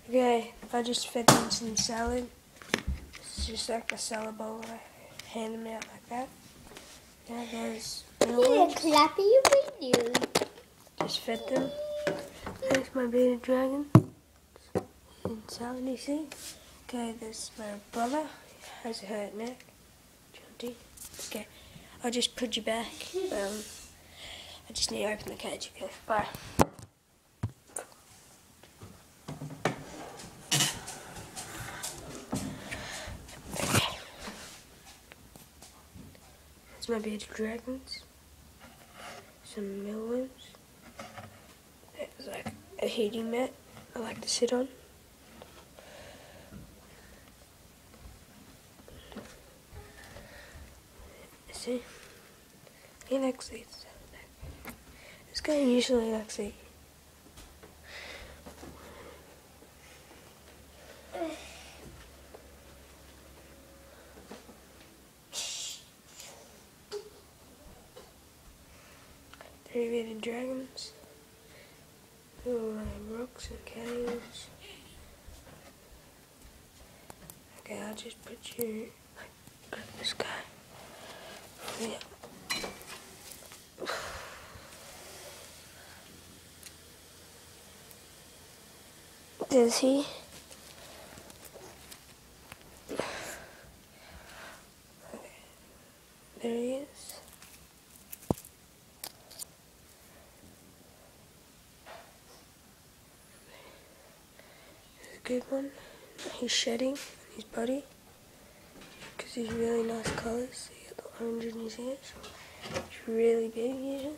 Okay, I just fed them some salad. It's just like a salad bowl. I hand them out like that. Now there's Yeah, Clappy video. just fed them. There's my bearded dragon. And salad, you see? Okay, there's my brother. He has a hurt neck. Jaunty. Okay, I'll just put you back. I just need to open the cage. Okay, bye. There's my bearded dragons. Some mealworms. There's like a heating mat I like to sit on. See? He likes these. This guy usually likes these. Three bearded dragons. Ooh, rooks and caves. Okay, I'll just put you like this guy. Yeah. Does he? Okay. There he is. Good one. He's shedding on his body because he's really nice colours. He got the orange in his ears. It's really big usually.